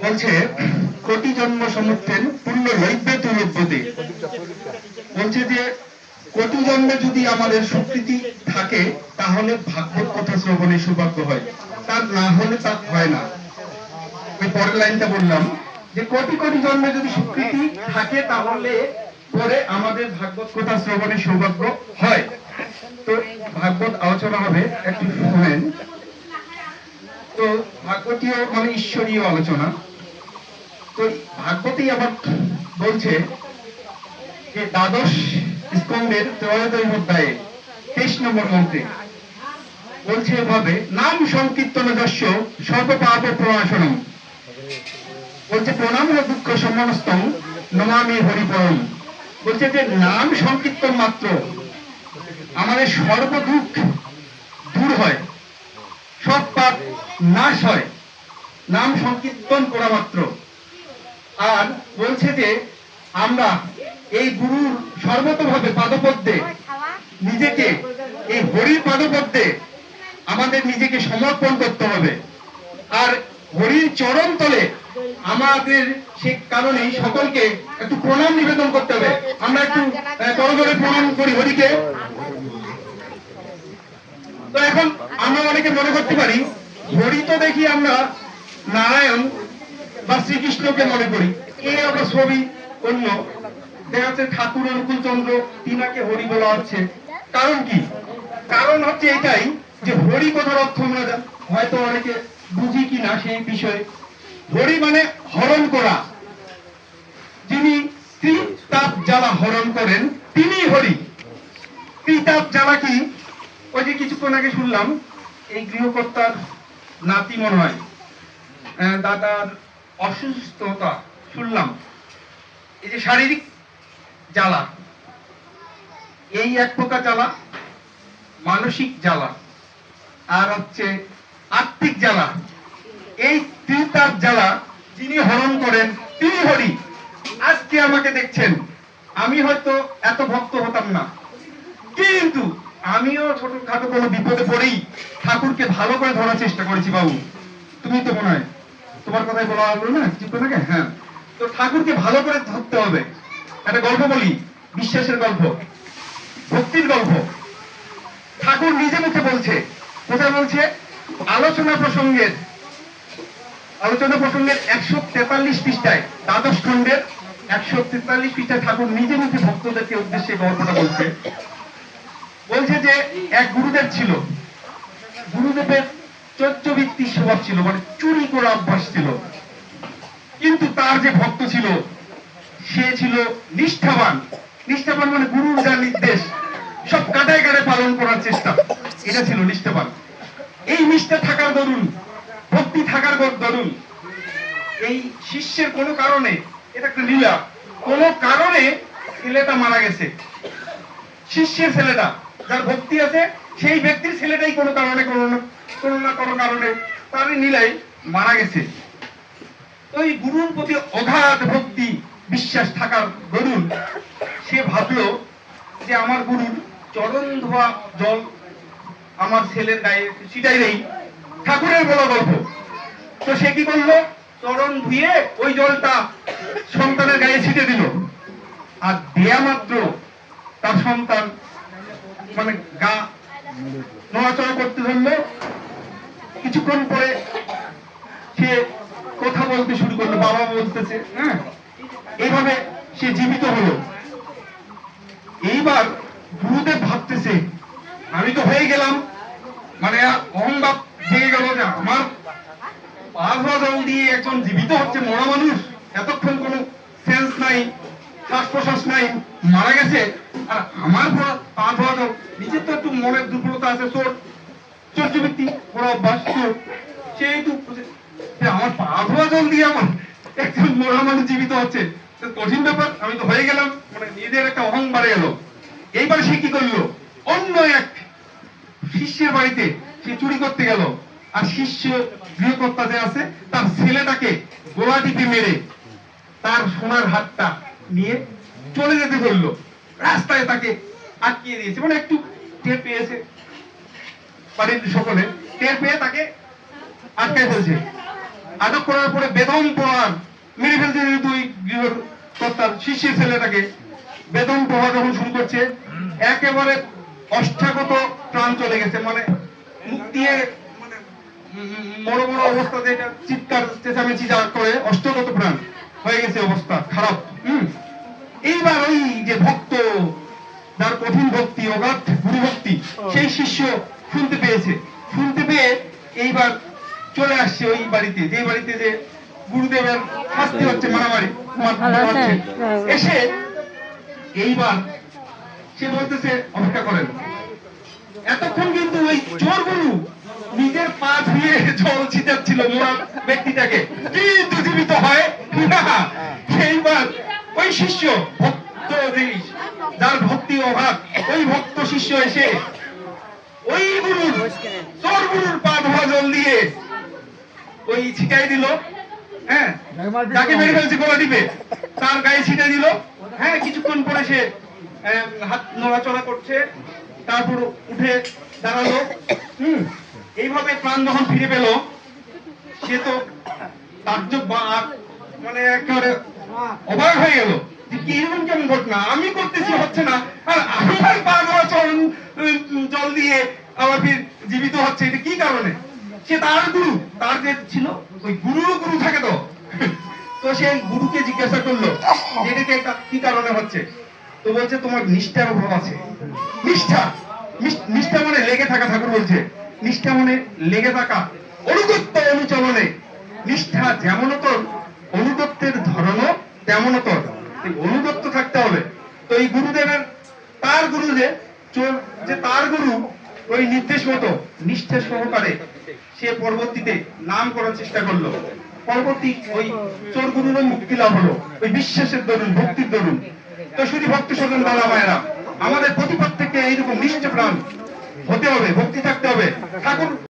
বলছে কোটি জন্ম সমর্থেন পূর্ণ লইবে তুলব্যতে। বলছে যে কোটি জন্মে যদি আমাদের স্বীকৃতি থাকে তাহলে ভাগবত কথা শ্রবণে সৌভাগ্য হয়, তার না হলে তা হয় না। ওই পরের লাইনটা বললাম যে কোটি কোটি জন্মে যদি স্বীকৃতি থাকে তাহলে পরে আমাদের ভাগবত কথা শ্রবণে সৌভাগ্য হয়। তো ভাগবত আলোচনা হবে, একটু শুনেন। তো ভাগবতীয় মানে ঈশ্বরীয় আলোচনা। তো ভাগবতী আবার বলছে যে দ্বাদশ স্কন্ধের ত্রয়োদশ অধ্যায়ে 23 নম্বর মন্ত্রে বলছে এভাবে, নাম সংকীর্তন যস্য সর্বপাপ প্রণাশনম। বলছে প্রণাম দুঃখ সমনস্তম নমামি হরিপরম। বলছে যে নাম সংকীর্তন মাত্র আমাদের সর্বদুঃখ দূর হয়, সব পাপ নাশ হয় নাম সংকীর্তন করা মাত্র। আর বলছে যে আমরা এই গুরুর সর্বতভাবে পাদপদ্মে নিজেকে, এই হরির পাদপদ্মে আমাদের নিজেকে সমর্পণ করতে হবে। আর হরির চরণ তলে আমাদের সে কারণেই সকলকে একটু প্রণাম নিবেদন করতে হবে। আমরা একটু করজোড়ে প্রণাম করি হরিকে। তো এখন আমরা অনেকে মনে করতে পারি হরি তো দেখি আমরা নারায়ণ বা শ্রীকৃষ্ণকে মনে করি, এ আবার ছবি অন্য। দেখা যাচ্ছে ঠাকুর অনুকূল চন্দ্র তিনাকে হরি বলা হচ্ছে। কারণ কি? কারণ হচ্ছে এটাই যে হরি কথার অর্থ আমরা হয়তো অনেকে বুঝি কিনা সেই বিষয়ে। হরি মানে হরণ করা, যিনি ত্রিতাপ জ্বালা হরণ করেন তিনি হরি। ত্রিতাপ জ্বালা কি? ওই যে কিছুক্ষণ আগে শুনলাম এই গৃহকর্তার নাতি মনে হয় দাদার অসুস্থতা শুনলাম, এই যে শারীরিক জ্বালা, এই এক প্রকার জ্বালা, মানসিক জ্বালা, আর হচ্ছে আত্মিক জ্বালা। এই ত্রিতাপ জ্বালা যিনি হরণ করেন তিনি হরি। আজকে আমাকে দেখছেন, আমি হয়তো এত ভক্ত হতাম না, কিন্তু আমিও ছোটখাটো কোনো বিপদে পড়েই ঠাকুরকে ভালো করে ধরার চেষ্টা করেছি। বাবু তুমি তো মনে হয় তোমার কথাই বলা হলো না কিছুক্ষণ আগে। হ্যাঁ, তো ঠাকুরকে ভালো করে ধরতে হবে। একটা গল্প বলি, বিশ্বাসের গল্প, ভক্তির গল্প। ঠাকুর নিজে মুখে বলছে, কোথায় বলছে? আলোচনা প্রসঙ্গের 143 পৃষ্ঠায়, দ্বাদশ খণ্ডের 143 পৃষ্ঠায় ঠাকুর নিজে মুখে ভক্তদেরকে উদ্দেশ্যে গল্পটা বলছে। বলছে যে এক গুরুদেব ছিল, গুরুদেবের চর্যবৃত্তির স্বভাব ছিল, মানে চুরি করা অভ্যাস ছিল। কিন্তু তার যে ভক্ত ছিল সে ছিল নিষ্ঠাবান। নিষ্ঠাবান মানে গুরুর যা নির্দেশ সব কাটায় কাটায় পালন করার চেষ্টা, এটা ছিল নিষ্ঠাবান। এই নিষ্ঠা থাকার দরুন, ভক্তি থাকার দরুন এই শিষ্যের কোনো কারণে, এটা একটা লীলা, কোনো কারণে ছেলেটা মারা গেছে। শিষ্যের ছেলেটা, যার ভক্তি আছে সেই ব্যক্তির ছেলেটাই কোনো কারণে কোনো কারণে তার নীলায় মারা গেছে। ওই গুরুর প্রতি অগাধ ভক্তি বিশ্বাস থাকার দরুন সে ভাবলো যে আমার গুরুর চরণ ধোয়া জল আমার ছেলের গায়ে ছিটাই নেই, ঠাকুরের বলা গল্প। তো সে কি করলো? চরণ ধুয়ে ওই জলটা সন্তানের গায়ে ছিটে দিল। আর দেয়া মাত্র তার সন্তান মানে গা নড়াচড়া করতে ধরলো। কিছুক্ষণ পরে সে কথা বলতে শুরু করলো, বাবা বলতেছে। হ্যাঁ, এইভাবে সে জীবিত হলো। এইবার গুরুদেব ভাবতেছে আমি তো হয়ে গেলাম, মানে অহংভাব জেগে গেল যে আমার পা ধোয়া জল দিয়ে একজন জীবিত হচ্ছে, মরা মানুষ, এতক্ষণ কোনো সেন্স নাই, শ্বাস প্রশ্বাস নাই, মারা গেছে, আর আমার পা ধোয়া জল। নিজের তো একটু মনের দুর্বলতা আছে, চর্যবৃত্তি বড় অভ্যাস, সেহেতু আমার পা ধোয়া জল দিয়ে আমার একজন মরা মানুষ জীবিত হচ্ছে, কঠিন ব্যাপার, আমি তো হয়ে গেলাম, মানে নিজের একটা অহং বাড়ে গেল। এইবার সে কি করলো? অন্য এক শিষ্যের বাড়িতে সে চুরি করতে গেল। আর শিষ্য গৃহকর্তা যে আছে তার ছেলেটাকে গোলা টিপে মেরে তার সোনার হাতটা নিয়ে চলে যেতে ধরলো। রাস্তায় তাকে আটকিয়ে দিয়েছে, মানে একটু টের পেয়েছে বাড়ির সকলে, টের পেয়ে তাকে আটকায় ফেলছে। আটক করার পরে বেদম প্রহার মেরে ফেলছে দুই গৃহকর্তার শিষ্যের ছেলেটাকে। বেদম প্রহার যখন শুরু করছে, একেবারে অষ্টাগত প্রাণ চলে গেছে, মানে মুখ দিয়ে মানে বড় বড় অবস্থাতে এটা চিৎকার চেঁচামেচি যা করে অষ্টাগত প্রাণ হয়ে গেছে, অবস্থা খারাপ। এইবার ওই যে ভক্ত, যার কঠিন ভক্তি, অগাধ গুরু ভক্তি, সেই শিষ্য শুনতে পেয়েছে। শুনতে পেয়ে এইবার চলে আসছে ওই বাড়িতে, যে বাড়িতে যে গুরুদেবের শাস্তি হচ্ছে, মারামারি হচ্ছে। এসে এইবার সে বলতেছে অপেক্ষা করেন। এতক্ষণ কিন্তু ওই চোর গুরু নিজের পা ধুয়ে জল ছিটাচ্ছিল মোরা ব্যক্তিটাকে, কিন্তু জীবিত হয় না। সেইবার ওই শিষ্য ভক্ত, যার ভক্তি অভাব, ওই ভক্ত শিষ্য এসে ওই গুরুর, চোর গুরুর পা ধোয়া জল দিয়ে ওই ছিটাই দিল। হ্যাঁ, যাকে মেরে ফেলছে গলা টিপে তার গায়ে ছিটাই দিল। হ্যাঁ, কিছুক্ষণ পরে সে হাত নড়াচড়া করছে, তারপর উঠে দাঁড়ালো। এইভাবে প্রাণ যখন ফিরে পেল, সে তো তাজ্জব মানে একেবারে অবাক হয়ে গেল যে কি এরকম কেমন ঘটনা, আমি করতেছি হচ্ছে না, আর আমার পা নড়াচড়া জল দিয়ে আবার ফির জীবিত হচ্ছে, এটা কি কারণে? সে তার গুরু, তার যে ছিল ওই গুরুরও গুরু থাকে তো, তো সে গুরুকে জিজ্ঞাসা করলো যে এটাকে কি কারণে হচ্ছে। তো বলছে তোমার নিষ্ঠার অভাব আছে। নিষ্ঠা, নিষ্ঠা মানে লেগে থাকা, ঠাকুর বলছে নিষ্ঠা মানে লেগে থাকা, অনুগত্য অনুচরণে। নিষ্ঠা যেমনতর, অনুগত্যের ধরনও তেমনতর, অনুগত্য থাকতে হবে। তো এই গুরুদেবের, তার গুরু যে চোর, যে তার গুরু ওই নির্দেশ মতো নিষ্ঠা সহকারে সে পরবর্তীতে নাম করার চেষ্টা করলো। পরবর্তী ওই চোর গুরুরও মুক্তি লাভ হলো ওই বিশ্বাসের দরুন, ভক্তির দরুন। তো শুধু ভক্তি স্বজন দাদা মায়েরা, আমাদের প্রতিপদ থেকে এইরকম নিষ্ঠ প্রাণ হতে হবে, ভক্তি থাকতে হবে। ঠাকুর